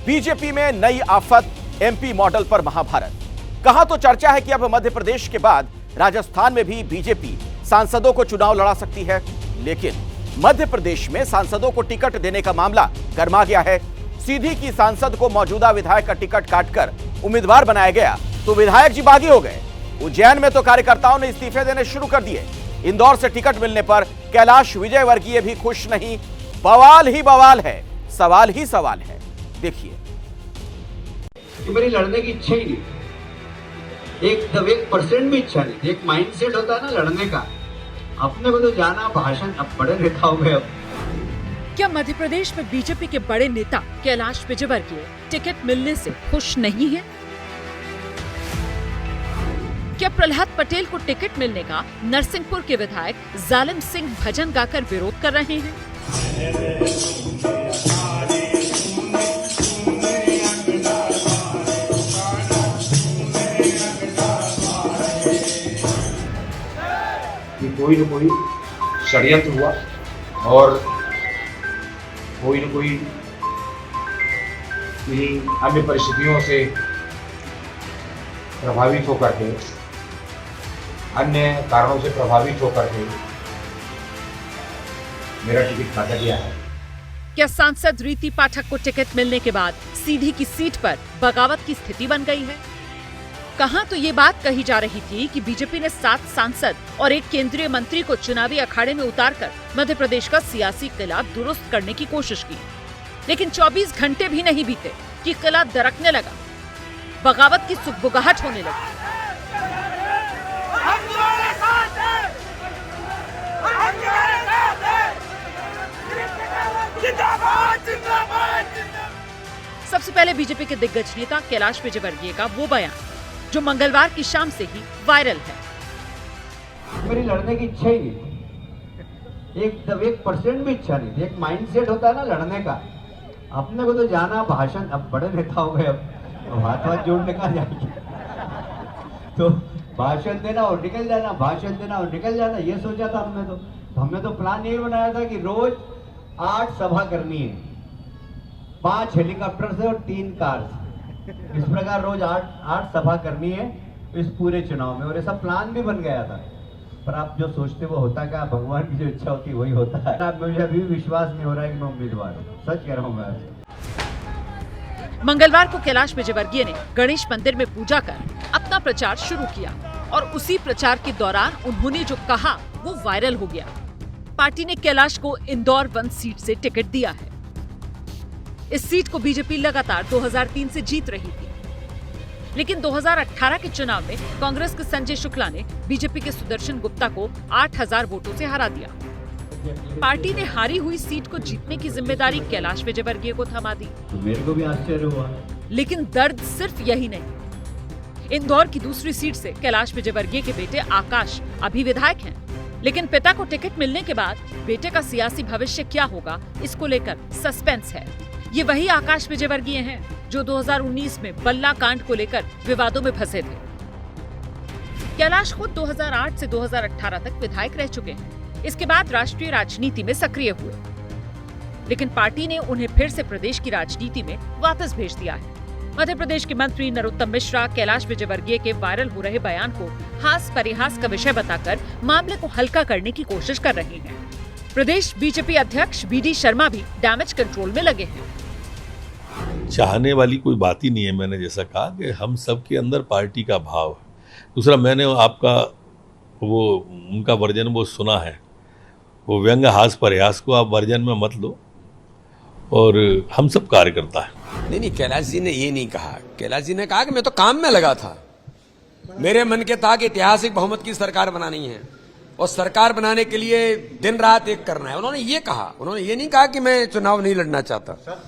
BJP में नई आफत, एमपी मॉडल पर महाभारत। कहां तो चर्चा है कि अब मध्य प्रदेश के बाद राजस्थान में भी बीजेपी सांसदों को चुनाव लड़ा सकती है, लेकिन मध्य प्रदेश में सांसदों को टिकट देने का मामला गर्मा गया है। सीधी की सांसद को मौजूदा विधायक का टिकट काटकर उम्मीदवार बनाया गया तो विधायक जी बागी हो गए। उज्जैन में तो कार्यकर्ताओं ने इस्तीफे देने शुरू कर दिए। इंदौर से टिकट मिलने पर कैलाश विजयवर्गीय भी खुश नहीं। बवाल ही बवाल है, सवाल ही सवाल है। देखिए, मेरी लड़ने की इच्छा ही नहीं, 1% भी इच्छा नहीं। एक माइंडसेट होता है ना लड़ने का, अपने को तो जाना भाषण। अब बड़े नेता हो गए। अब क्या मध्य प्रदेश में बीजेपी के बड़े नेता कैलाश विजयवर्गीय टिकट मिलने से खुश नहीं है? क्या प्रहलाद पटेल को टिकट मिलने का नरसिंहपुर के विधायक जालिम सिंह भजन गाकर विरोध कर रहे हैं? कोई न कोई षड्यंत्र हुआ और कोई न कोई अन्य परिस्थितियों से प्रभावित होकर के, अन्य कारणों से प्रभावित होकर के मेरा टिकट काटा गया है। क्या सांसद रीति पाठक को टिकट मिलने के बाद सीधी की सीट पर बगावत की स्थिति बन गई है? कहां तो ये बात कही जा रही थी कि बीजेपी ने 7 सांसद और 1 केंद्रीय मंत्री को चुनावी अखाड़े में उतारकर मध्य प्रदेश का सियासी किला दुरुस्त करने की कोशिश की, लेकिन 24 घंटे भी नहीं बीते कि किला दरकने लगा, बगावत की सुगबुगाहट होने लगी। सबसे पहले बीजेपी के दिग्गज नेता कैलाश विजयवर्गीय का वो बयान जो मंगलवार की शाम से ही वायरल है। मेरी लड़ने की इच्छा ही नहीं, 1% भी इच्छा नहीं। एक माइंडसेट होता है ना लड़ने का, अपने को तो जाना भाषण। अब बड़े नेता हो गए। अब हाथ जोड़ने का जाएंगे तो भाषण देना और निकल जाना, भाषण देना और निकल जाना, ये सोचा था हमने तो प्लान यही बनाया था कि रोज 8 सभा करनी है, 5 हेलीकॉप्टर से और 3 कार से। इस प्रकार रोज 8 सभा करनी है इस पूरे चुनाव में, और ये सब प्लान भी बन गया था। पर आप जो सोचते वो होता क्या, भगवान की जो इच्छा होती वही होता है। मुझे अभी विश्वास नहीं हो रहा है कि मैं उम्मीदवार हूँ, सच कह रहा हूँ मैं। मंगलवार को कैलाश विजयवर्गीय ने गणेश मंदिर में पूजा कर अपना प्रचार शुरू किया और उसी प्रचार के दौरान उन्होंने जो कहा वो वायरल हो गया। पार्टी ने कैलाश को इंदौर 1 सीट से टिकट दिया है। इस सीट को बीजेपी लगातार 2003 से जीत रही थी, लेकिन 2018 के चुनाव में कांग्रेस के संजय शुक्ला ने बीजेपी के सुदर्शन गुप्ता को 8000 वोटों से हरा दिया। पार्टी ने हारी हुई सीट को जीतने की जिम्मेदारी कैलाश विजयवर्गीय को थमा दी। मेरे को भी आश्चर्य हुआ। लेकिन दर्द सिर्फ यही नहीं। इंदौर की दूसरी सीट से कैलाश विजयवर्गीय के बेटे आकाश अभी विधायक हैं, लेकिन पिता को टिकट मिलने के बाद बेटे का सियासी भविष्य क्या होगा, इसको लेकर सस्पेंस है। ये वही आकाश विजयवर्गीय हैं जो 2019 में बल्ला कांड को लेकर विवादों में फंसे थे। कैलाश खुद 2008 से 2018 तक विधायक रह चुके हैं। इसके बाद राष्ट्रीय राजनीति में सक्रिय हुए, लेकिन पार्टी ने उन्हें फिर से प्रदेश की राजनीति में वापस भेज दिया है। मध्य प्रदेश के मंत्री नरोत्तम मिश्रा कैलाश विजयवर्गीय के वायरल हो रहे बयान को हास परिहास का विषय बताकर मामले को हल्का करने की कोशिश कर रहे हैं। प्रदेश बीजेपी अध्यक्ष BD शर्मा भी डैमेज कंट्रोल में लगे हैं। चाहने वाली कोई बात ही नहीं है। मैंने जैसा कहा कि हम सबके अंदर पार्टी का भाव है। दूसरा, मैंने आपका वो उनका वर्जन वो सुना है, वो व्यंग हास प्रयास को आप वर्जन में मत लो, और हम सब कार्यकर्ता है। नहीं, कैलाश जी ने ये नहीं कहा। कैलाश जी ने कहा कि मैं तो काम में लगा था, मेरे मन के था कि ऐतिहासिक बहुमत की सरकार बनानी है और सरकार बनाने के लिए दिन रात एक करना है, उन्होंने ये कहा। उन्होंने ये नहीं कहा कि मैं चुनाव नहीं लड़ना चाहता।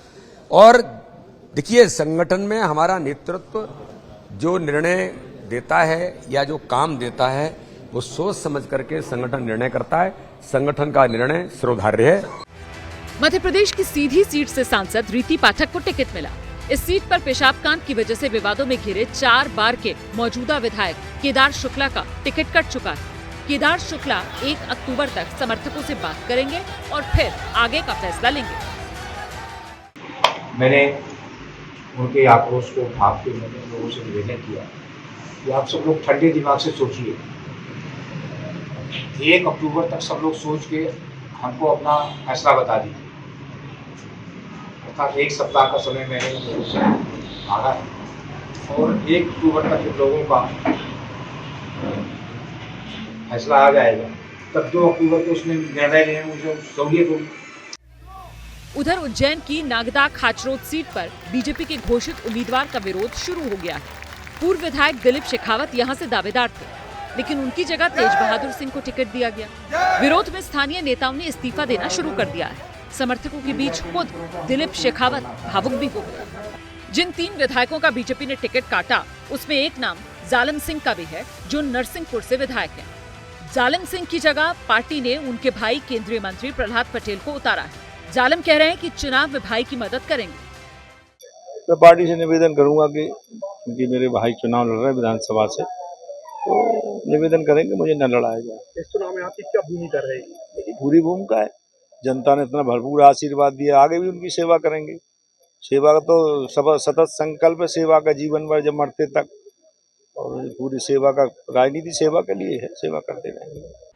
और देखिए, संगठन में हमारा नेतृत्व जो निर्णय देता है या जो काम देता है वो सोच समझ करके संगठन निर्णय करता है। संगठन का निर्णय सर्वोधार्य है। मध्य प्रदेश की सीधी सीट से सांसद रीति पाठक को टिकट मिला। इस सीट पर पेशाब कांड की वजह से विवादों में घिरे 4 बार के मौजूदा विधायक केदार शुक्ला का टिकट कट चुका है। केदार शुक्ला 1 अक्टूबर तक समर्थकों से बात करेंगे और फिर आगे का फैसला लेंगे। मैंने उनके आक्रोश को भाप के मैंने लोगों से निवेदन किया कि आप सब लोग ठंडे दिमाग से सोचिए। 1 अक्टूबर तक सब लोग सोच के हमको अपना फैसला बता दीजिए, अर्थात 1 सप्ताह का समय मैंने लोगों से मांगा है और 1 अक्टूबर तक जब लोगों का फैसला आ जाएगा तब 2 अक्टूबर को उसमें निर्णय लेने में मुझे सहूलियत होगी। उधर उज्जैन की नागदा खाचरोद सीट पर बीजेपी के घोषित उम्मीदवार का विरोध शुरू हो गया है। पूर्व विधायक दिलीप शेखावत यहां से दावेदार थे, लेकिन उनकी जगह तेज बहादुर सिंह को टिकट दिया गया। विरोध में स्थानीय नेताओं ने इस्तीफा देना शुरू कर दिया है। समर्थकों के बीच खुद दिलीप शेखावत भावुक भी हो गए। जिन 3 विधायकों का बीजेपी ने टिकट काटा, उसमें एक नाम जालिम सिंह का भी है, जो नरसिंहपुर से विधायक है। जालिम सिंह की जगह पार्टी ने उनके भाई केंद्रीय मंत्री प्रहलाद पटेल को उतारा है। जालिम कह रहे हैं कि चुनाव में भाई की मदद करेंगे। मैं पार्टी से निवेदन करूंगा कि क्योंकि मेरे भाई चुनाव लड़ रहे हैं विधानसभा से, तो निवेदन करेंगे मुझे न लड़ाया जाए। इस चुनाव में आपकी क्या भूमिका रहेगी? मेरी पूरी भूमिका है, जनता ने इतना भरपूर आशीर्वाद दिया, आगे भी उनकी सेवा करेंगे। सेवा का तो सतत संकल्प है, सेवा का जीवन भर जब मरते तक, और पूरी सेवा का राजनीति सेवा के लिए है, सेवा करते रहेंगे।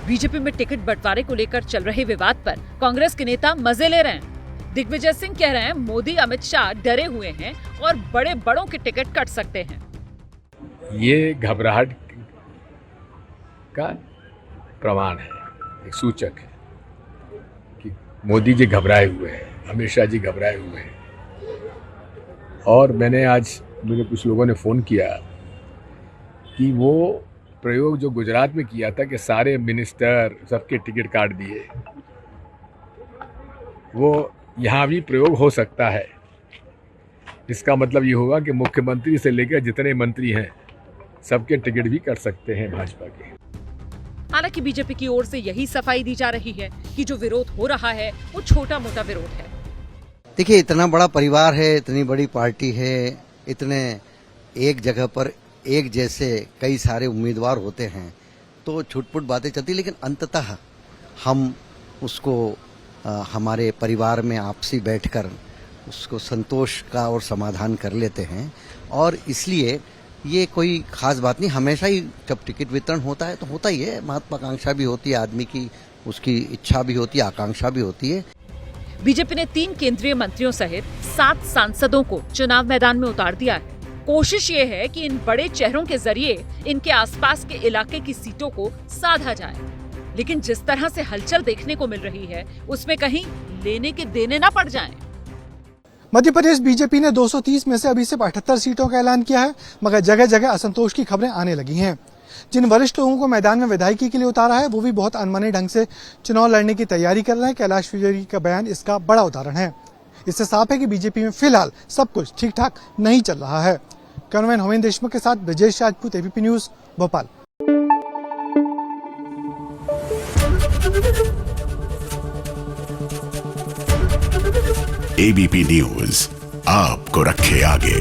बीजेपी में टिकट बंटवारे को लेकर चल रहे विवाद पर कांग्रेस के नेता मजे ले रहे हैं। दिग्विजय सिंह कह रहे हैं मोदी अमित शाह डरे हुए हैं और बड़े बड़ों के टिकट कट सकते हैं। ये घबराहट का प्रमाण है, एक सूचक है कि मोदी जी घबराए हुए हैं, अमित शाह जी घबराए हुए हैं। और मैंने आज, मुझे कुछ लोगों ने फ़ोन किया कि वो प्रयोग जो गुजरात में किया था कि सारे मिनिस्टर सबके टिकट काट दिए, वो यहाँ भी प्रयोग हो सकता है। इसका मतलब ये होगा कि मुख्यमंत्री से लेकर जितने मंत्री हैं सबके टिकट भी कर सकते हैं भाजपा के। हालांकि बीजेपी की ओर से यही सफाई दी जा रही है कि जो विरोध हो रहा है वो छोटा मोटा विरोध है। देखिए, इतना बड़ा परिवार है, इतनी बड़ी पार्टी है, इतने एक जगह पर एक जैसे कई सारे उम्मीदवार होते हैं, तो छुटपुट बातें चलती, लेकिन अंततः हम उसको हमारे परिवार में आपसी बैठकर उसको संतोष का और समाधान कर लेते हैं। और इसलिए ये कोई खास बात नहीं। हमेशा ही जब टिकट वितरण होता है तो होता ही है, महत्वाकांक्षा भी होती है आदमी की, उसकी इच्छा भी होती है, आकांक्षा भी होती है। बीजेपी ने 3 केंद्रीय मंत्रियों सहित 7 सांसदों को चुनाव मैदान में उतार दिया है। कोशिश ये है कि इन बड़े चेहरों के जरिए इनके आसपास के इलाके की सीटों को साधा जाए, लेकिन जिस तरह से हलचल देखने को मिल रही है उसमें कहीं लेने के देने ना पड़ जाएं। मध्य प्रदेश बीजेपी ने 230 में से अभी सिर्फ 78 सीटों का ऐलान किया है, मगर जगह जगह असंतोष की खबरें आने लगी हैं। जिन वरिष्ठ लोगों को मैदान में विधायकी के लिए उतारा है वो भी बहुत अनमने ढंग से चुनाव लड़ने की तैयारी कर रहे हैं। कैलाश विजयवर्गीय का बयान इसका बड़ा उदाहरण है। इससे साफ है कि बीजेपी में फिलहाल सब कुछ ठीक ठाक नहीं चल रहा है। कैमरामैन होमेन देशमुख के साथ Brajesh Rajput, ABP news, Bhopal. ABP news आपको रखे आगे।